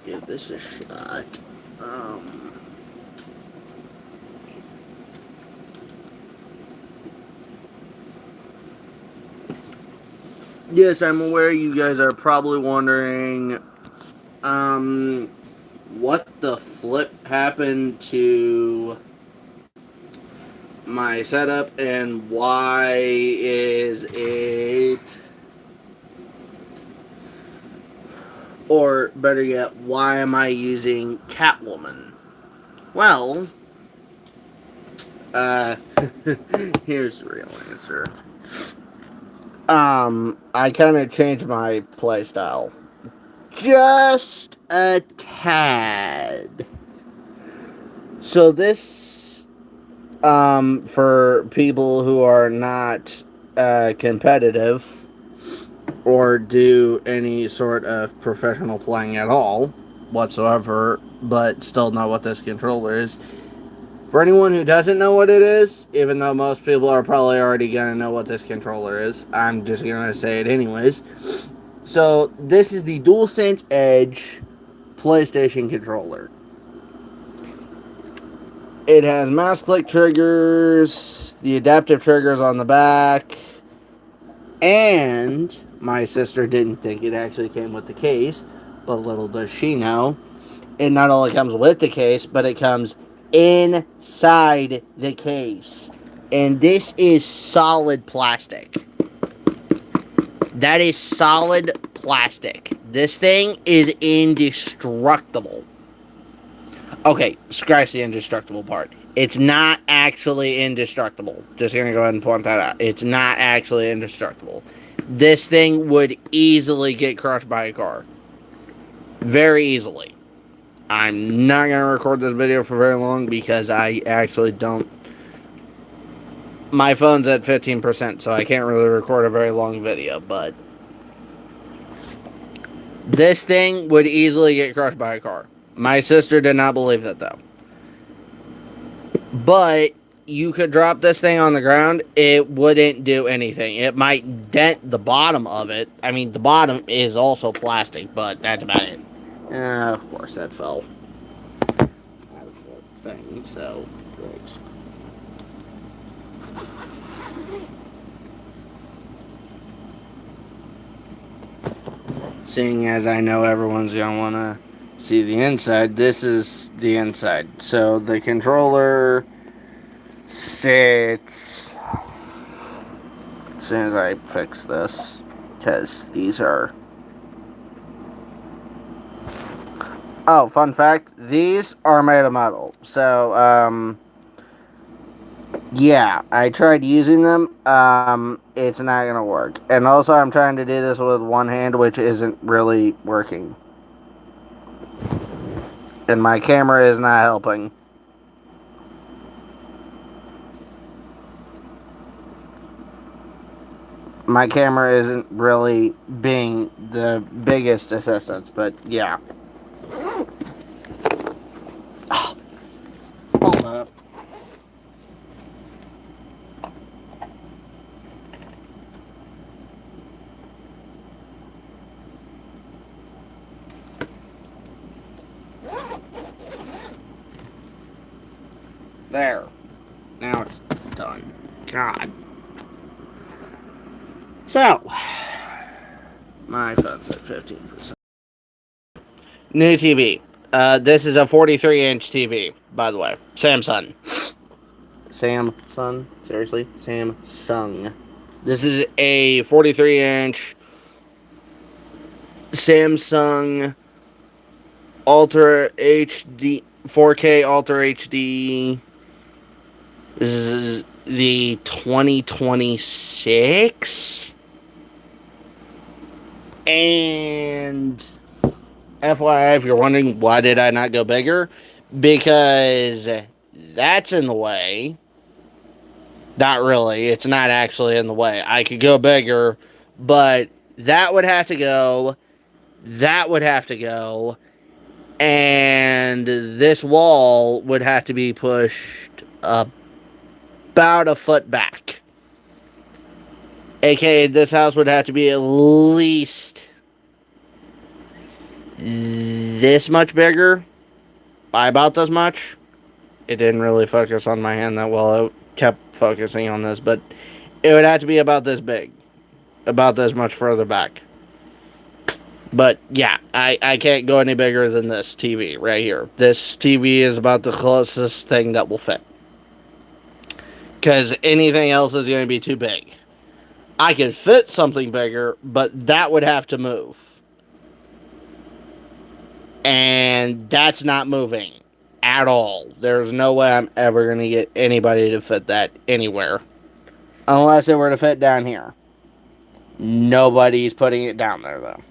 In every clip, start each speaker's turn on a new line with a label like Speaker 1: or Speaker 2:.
Speaker 1: give this a shot. Yes, I'm aware you guys are probably wondering, what the flip happened to my setup and why is it, or better yet, why am I using Catwoman? Well, uh, here's the real answer. I kind of changed my playstyle just a tad. So this, for people who are not competitive or do any sort of professional playing at all whatsoever, but still know what this controller is. For anyone who doesn't know what it is, even though most people are probably already going to know what this controller is, I'm just going to say it anyways. So, this is the DualSense Edge PlayStation controller. It has mouse click triggers, the adaptive triggers on the back, and my sister didn't think it actually came with the case, but little does she know, it not only comes with the case, but it comes inside the case. And this is solid plastic. That is solid plastic. This thing is indestructible. Okay, scratch the indestructible part. It's not actually indestructible. Just gonna go ahead and point that out. It's not actually indestructible. This thing would easily get crushed by a car. Very easily. I'm not gonna record this video for very long because I actually don't. My phone's at 15%, so I can't really record a very long video, but this thing would easily get crushed by a car. My sister did not believe that, though. But you could drop this thing on the ground, it wouldn't do anything. It might dent the bottom of it. I mean, the bottom is also plastic, but that's about it. Of course, that fell out of the thing, so great. Seeing as I know everyone's going to want to see the inside, this is the inside. So the controller sits, as soon as I fix this, because these are, oh, fun fact, these are made of metal. So, yeah, I tried using them, it's not going to work. And also I'm trying to do this with one hand, which isn't really working. And my camera is not helping. My camera isn't really being the biggest assistance, but yeah. Oh, hold up. There. Now it's done. God. So, my phone's at 15%. New TV. This is a 43-inch TV, by the way. Samsung. Samsung? Seriously? Samsung. This is a 43-inch Samsung Ultra HD, 4K Ultra HD. This is the 2026. And FYI, if you're wondering why did I not go bigger, because that's in the way. Not really. It's not actually in the way. I could go bigger, but that would have to go. That would have to go. And this wall would have to be pushed about a foot back. AKA, this house would have to be at least this much bigger, by about this much. It didn't really focus on my hand that well. It kept focusing on this, but it would have to be about this big. About this much further back. But yeah, I can't go any bigger than this TV right here. This TV is about the closest thing that will fit. Because anything else is going to be too big. I could fit something bigger, but that would have to move. And that's not moving at all. There's no way I'm ever going to get anybody to fit that anywhere. Unless it were to fit down here. Nobody's putting it down there, though.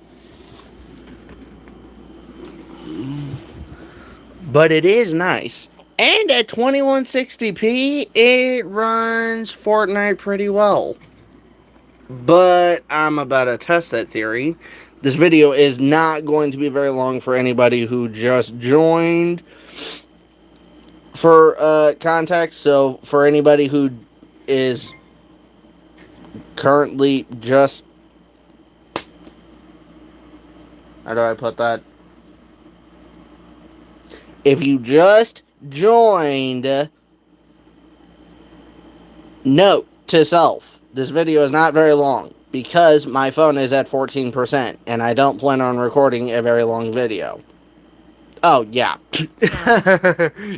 Speaker 1: But it is nice. And at 2160p, it runs Fortnite pretty well. But I'm about to test that theory. This video is not going to be very long for anybody who just joined. For context, so for anybody who is currently just... How do I put that? If you just joined, note to self, this video is not very long because my phone is at 14% and I don't plan on recording a very long video. Oh, yeah.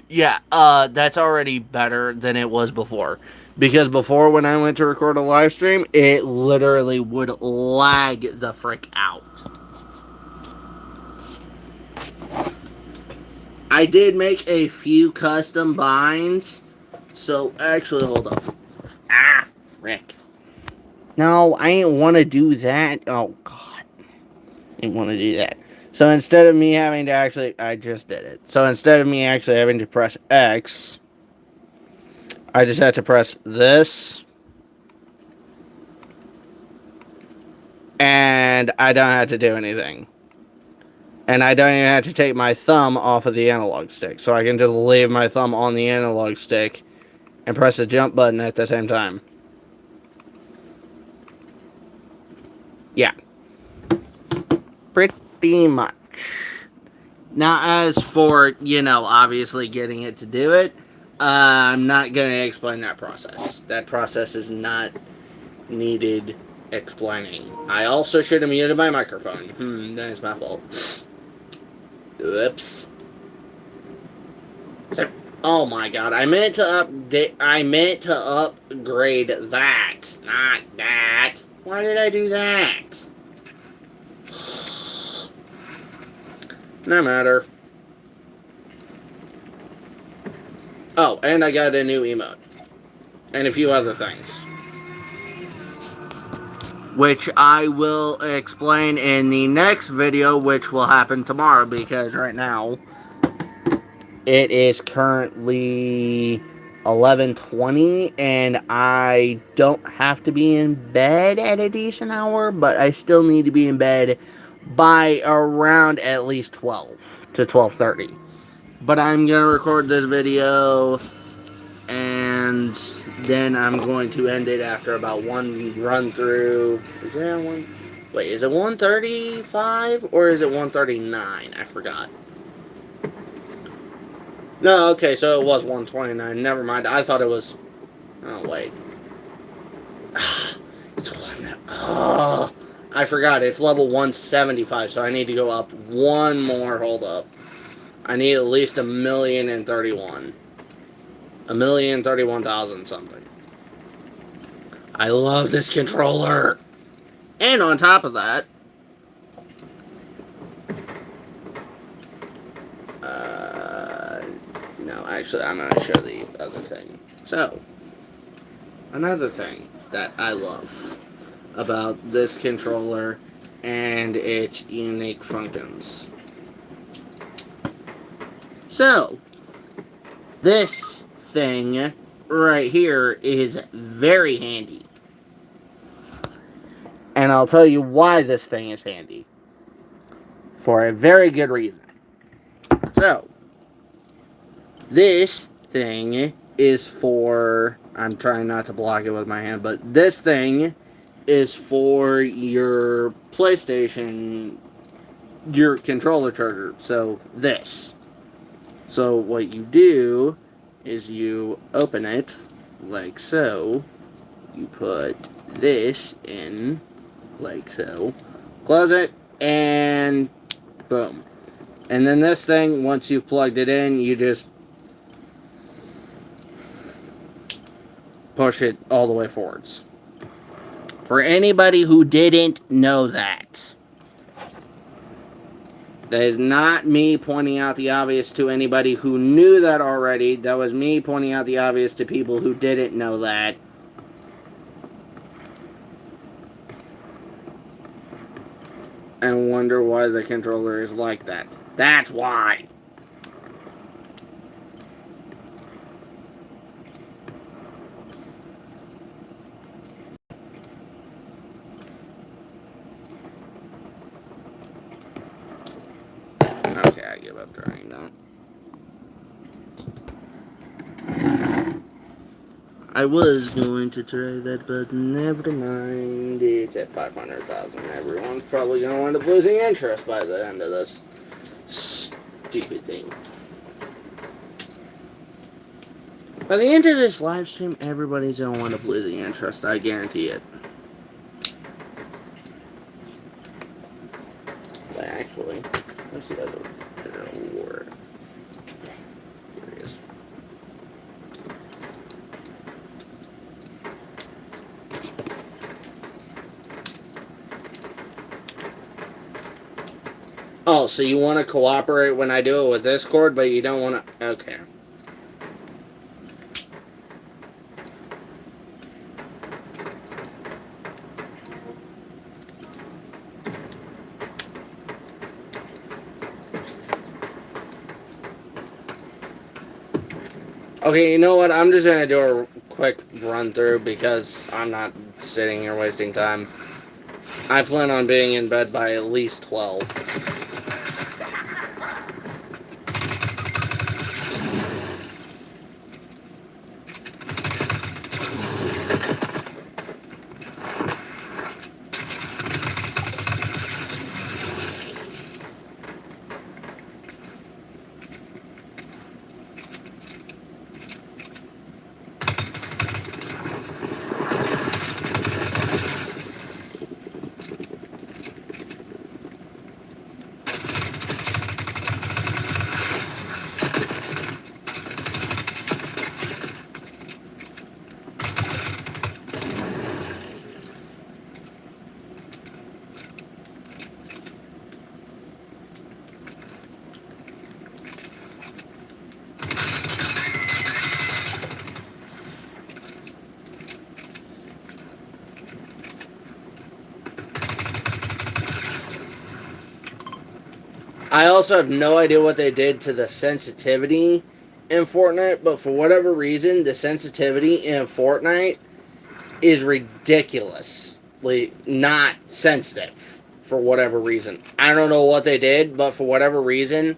Speaker 1: Yeah, that's already better than it was before. Because before, when I went to record a live stream, it literally would lag the frick out. I did make a few custom binds. So, actually, hold up. Ah, frick. No, I didn't want to do that. Oh, God. I didn't want to do that. So, instead of me having to actually... I just did it. So, instead of me actually having to press X, I just had to press this. And I don't have to do anything. And I don't even have to take my thumb off of the analog stick. So I can just leave my thumb on the analog stick and press the jump button at the same time. Yeah. Pretty much. Now, as for, you know, obviously getting it to do it, I'm not going to explain that process. That process is needed explaining. I also should have muted my microphone. That is my fault. Oops. So, oh my god, I meant to upgrade that, not that. Why did I do that? No matter. Oh, and I got a new emote. And a few other things. Which I will explain in the next video, which will happen tomorrow, because right now it is currently 11:20, and I don't have to be in bed at a decent hour, but I still need to be in bed by around at least 12 to 12:30. But I'm going to record this video, and then I'm going to end it after about one run through. Is there one? Wait, is it 135 or is it 139? I forgot. No, okay, so it was 129. Never mind. I thought it was... Oh, wait. It's one... Oh, I forgot. It's level 175, so I need to go up one more. Hold up. I need at least 1,031,000. 1,031,000 something. I love this controller. And on top of that, no, actually, I'm going to show the other thing. So, another thing that I love about this controller and its unique functions. So, this thing right here is very handy. And I'll tell you why this thing is handy. For a very good reason. So, this thing is for... I'm trying not to block it with my hand, but this thing is for your PlayStation your controller trigger. So this. So what you do is you open it like so. You put this in like so. Close it and boom. And then this thing, once you've plugged it in, you just push it all the way forwards. For anybody who didn't know that. That is not me pointing out the obvious to anybody who knew that already. That was me pointing out the obvious to people who didn't know that. And wonder why the controller is like that. That's why. Okay, I give up trying that. I was going to try that, but never mind. It's at 500,000. Everyone's probably going to wind up losing interest by the end of this stupid thing. By the end of this live stream, everybody's going to wind up losing interest. I guarantee it. But actually, let's see if it'll work. Serious. Oh, so you want to cooperate when I do it with this cord, but you don't want to... Okay. Okay, you know what? I'm just going to do a quick run through because I'm not sitting here wasting time. I plan on being in bed by at least 12. I also have no idea what they did to the sensitivity in Fortnite, but for whatever reason, the sensitivity in Fortnite is ridiculously not sensitive for whatever reason. I don't know what they did, but for whatever reason,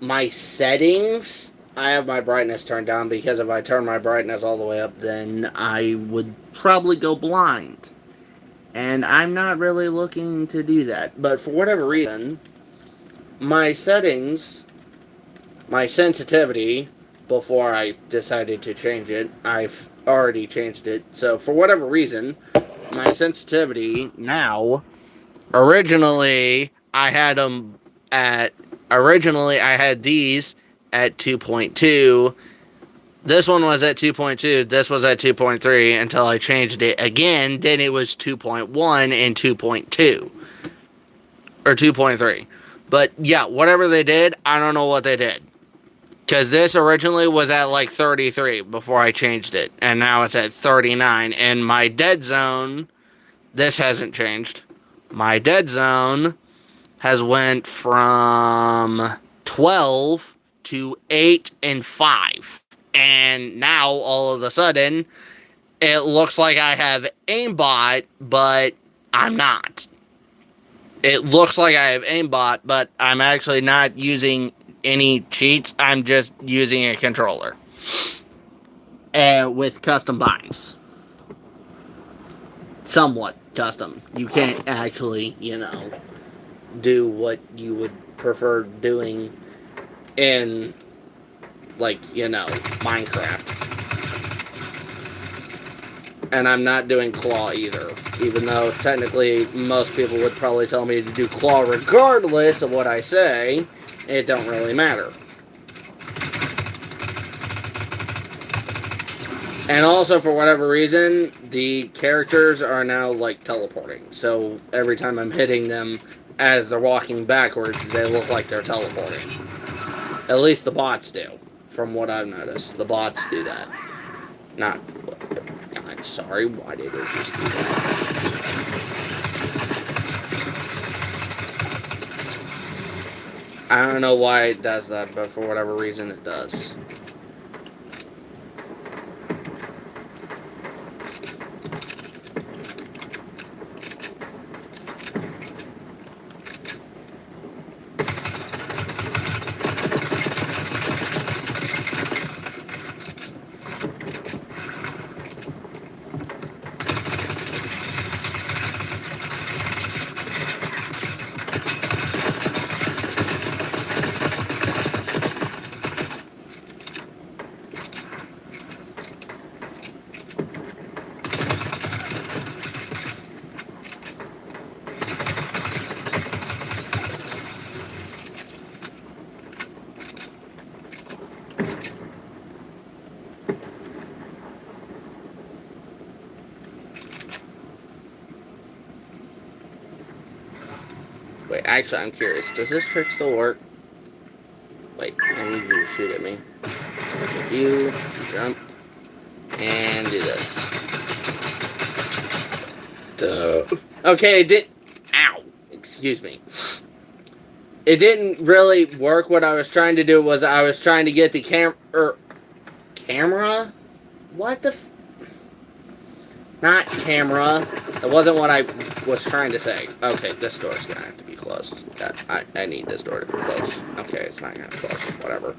Speaker 1: my settings, I have my brightness turned down because if I turn my brightness all the way up, then I would probably go blind. And I'm not really looking to do that. But for whatever reason, my settings, my sensitivity, before I decided to change it, I've already changed it. So for whatever reason, my sensitivity now, originally I had these at 2.2. This one was at 2.2, this was at 2.3 until I changed it again. Then it was 2.1 and 2.2. Or 2.3. But yeah, whatever they did, I don't know what they did. Because this originally was at like 33 before I changed it. And now it's at 39. And my dead zone, this hasn't changed. My dead zone has went from 12 to 8 and 5. And now, all of a sudden, it looks like I have aimbot, but I'm not. It looks like I have aimbot, but I'm actually not using any cheats. I'm just using a controller. With custom binds. Somewhat custom. You can't actually, do what you would prefer doing in, like, Minecraft. And I'm not doing claw either, even though technically most people would probably tell me to do claw regardless of what I say. It don't really matter. And also, for whatever reason, the characters are now, like, teleporting. So every time I'm hitting them as they're walking backwards, they look like they're teleporting. At least the bots do, from what I've noticed. The bots do that. Not... I'm sorry, why did it just do that? I don't know why it does that, but for whatever reason it does. Wait, actually, I'm curious. Does this trick still work? Wait, I need you to shoot at me. You jump and do this. Duh. Okay, it did. Ow. Excuse me. It didn't really work. What I was trying to do was I was trying to get the camera? What the? Not camera. It wasn't what I was trying to say. Okay, this door's gonna have to be closed. I need this door to be closed. Okay, it's not gonna close. Whatever.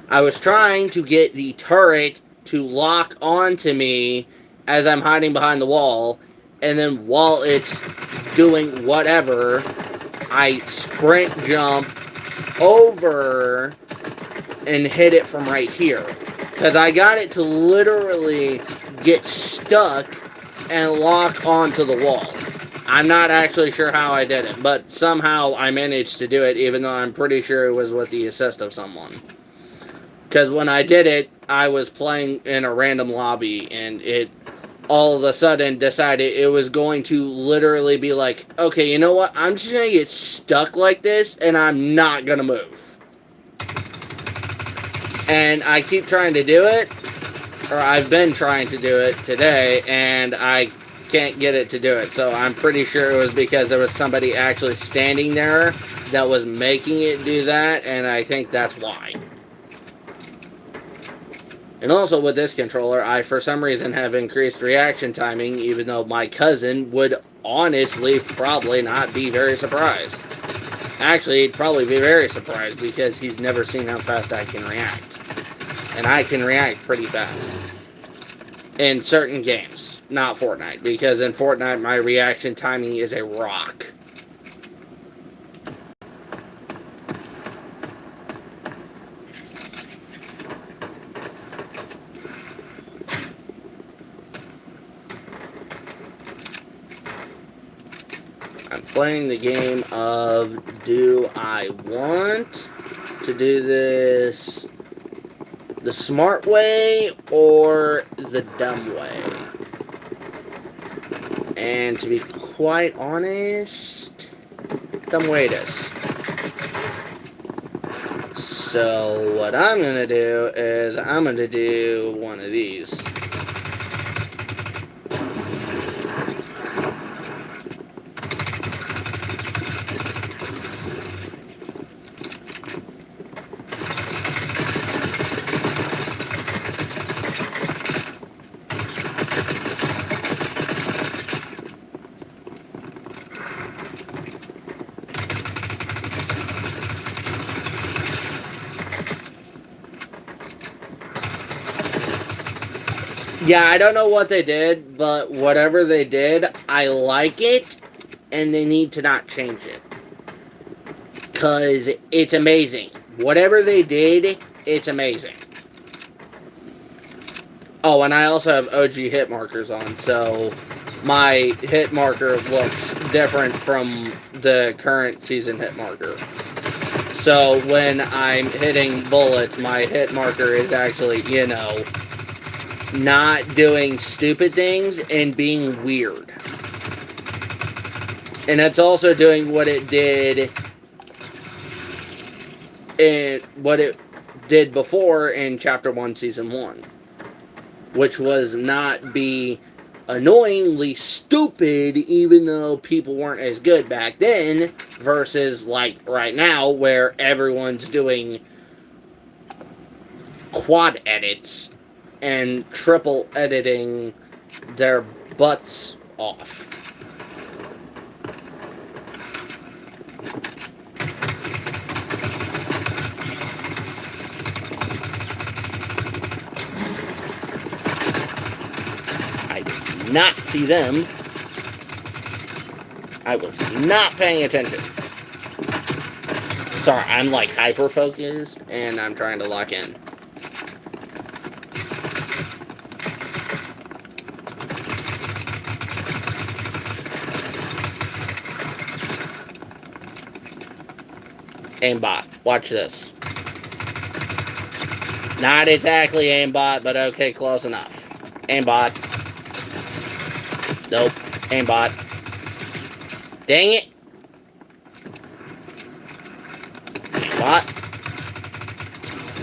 Speaker 1: I was trying to get the turret to lock onto me as I'm hiding behind the wall, and then while it's doing whatever, I sprint jump over and hit it from right here. Because I got it to literally get stuck and lock onto the wall. I'm not actually sure how I did it, but somehow I managed to do it, even though I'm pretty sure it was with the assist of someone. Because when I did it, I was playing in a random lobby, and it all of a sudden decided it was going to literally be like, okay, you know what? I'm just going to get stuck like this, and I'm not going to move. And I keep trying to do it, or I've been trying to do it today, and I can't get it to do it. So I'm pretty sure it was because there was somebody actually standing there that was making it do that, and I think that's why. And also with this controller, I for some reason have increased reaction timing, even though my cousin would honestly probably not be very surprised. Actually, he'd probably be very surprised because he's never seen how fast I can react. And I can react pretty fast. In certain games, not Fortnite, because in Fortnite my reaction timing is a rock. I'm playing the game of, do I want to do this the smart way or the dumb way? And to be quite honest, dumb way it is. So what I'm going to do is I'm going to do one of these. Yeah, I don't know what they did, but whatever they did, I like it, and they need to not change it. because it's amazing. Whatever they did, it's amazing. Oh, and I also have OG hit markers on, so my hit marker looks different from the current season hit marker. So when I'm hitting bullets, my hit marker is actually, not doing stupid things and being weird. And it's also doing what it did before in Chapter 1, Season 1. Which was not be annoyingly stupid, even though people weren't as good back then, versus like right now, where everyone's doing quad edits and triple editing their butts off. Not see them. I was not paying attention. Sorry, I'm like hyper focused and I'm trying to lock in. Aimbot, watch this. Not exactly aimbot, but okay, close enough. Aimbot. Nope. Aimbot. Dang it. Aimbot.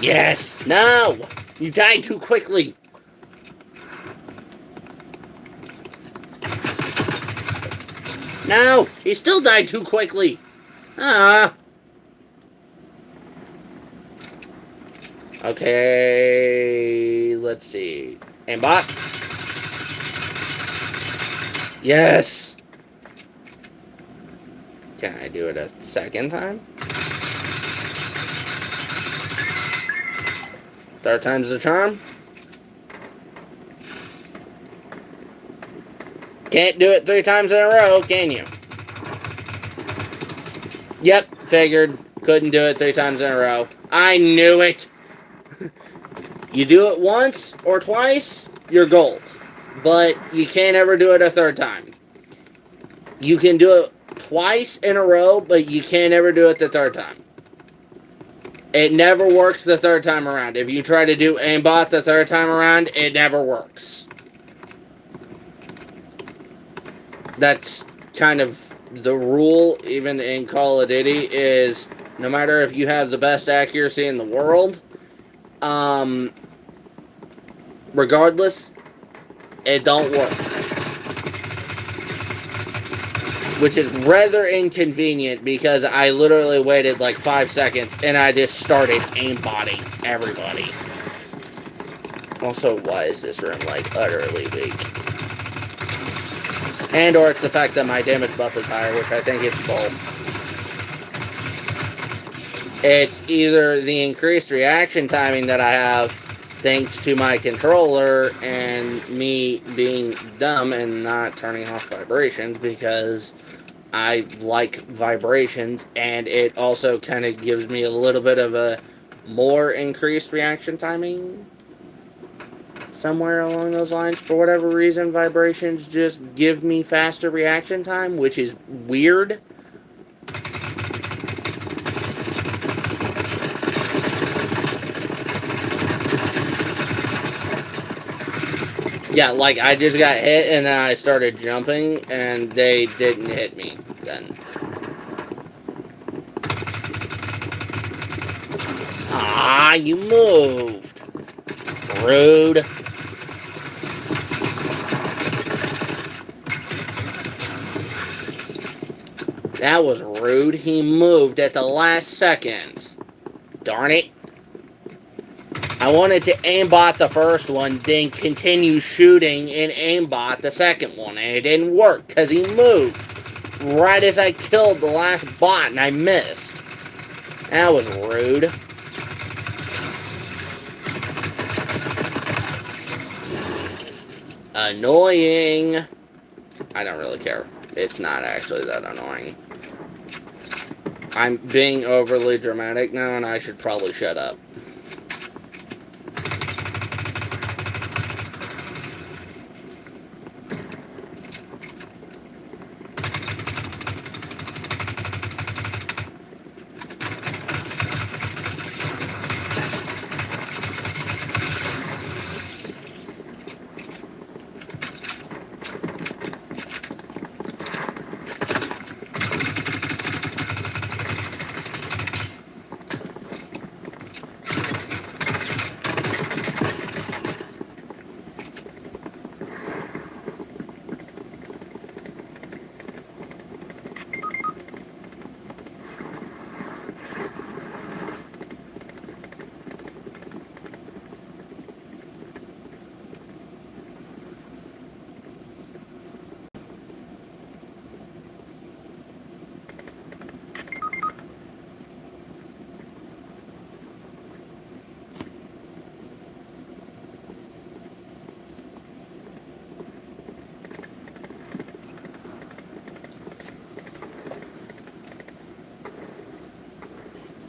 Speaker 1: Yes. No. You died too quickly. No. He still died too quickly. Okay. Let's see. Aimbot. Yes! Can I do it a second time? Third time's the charm? Can't do it 3 times in a row, can you? Yep, figured. Couldn't do it 3 times in a row. I knew it! You do it once or twice, you're gold. But you can't ever do it a 3rd time. You can do it twice in a row, but you can't ever do it the 3rd time. It never works the 3rd time around. If you try to do aimbot the 3rd time around, it never works. That's kind of the rule, even in Call of Duty, is no matter if you have the best accuracy in the world, regardless, it don't work. Which is rather inconvenient because I literally waited like 5 seconds and I just started aimbotting everybody. Also, why is this room like utterly weak? And or it's the fact that my damage buff is higher, which I think it's both. It's either the increased reaction timing that I have thanks to my controller and me being dumb and not turning off vibrations because I like vibrations, and it also kind of gives me a little bit of a more increased reaction timing somewhere along those lines. For whatever reason, vibrations just give me faster reaction time, which is weird. Yeah, like, I just got hit, and then I started jumping, and they didn't hit me then. Ah, you moved. Rude. That was rude. He moved at the last second. Darn it. I wanted to aimbot the first one, then continue shooting and aimbot the second one, and it didn't work because he moved right as I killed the last bot and I missed. That was rude. Annoying. I don't really care. It's not actually that annoying. I'm being overly dramatic now, and I should probably shut up.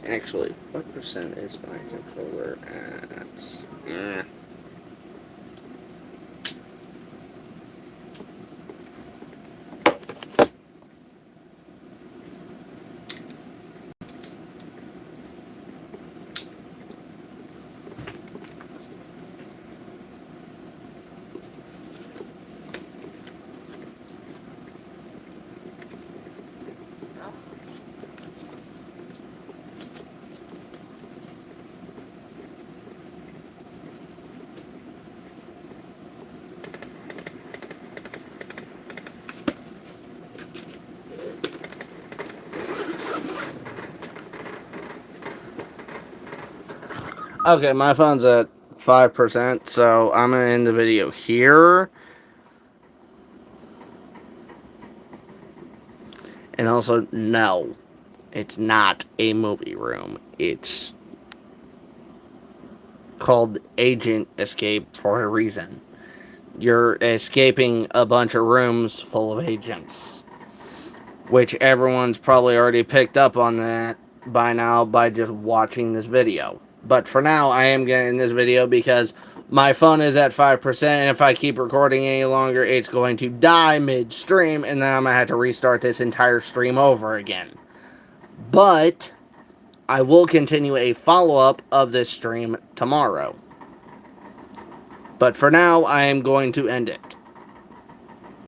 Speaker 1: Actually, what percent is my controller at? Okay, my phone's at 5%, so I'm going to end the video here. And also, no, it's not a movie room. It's called Agent Escape for a reason. You're escaping a bunch of rooms full of agents, which everyone's probably already picked up on that by now by just watching this video. But for now, I am getting this video because my phone is at 5%, and if I keep recording any longer, it's going to die mid-stream, and then I'm going to have to restart this entire stream over again. But I will continue a follow-up of this stream tomorrow. But for now, I am going to end it.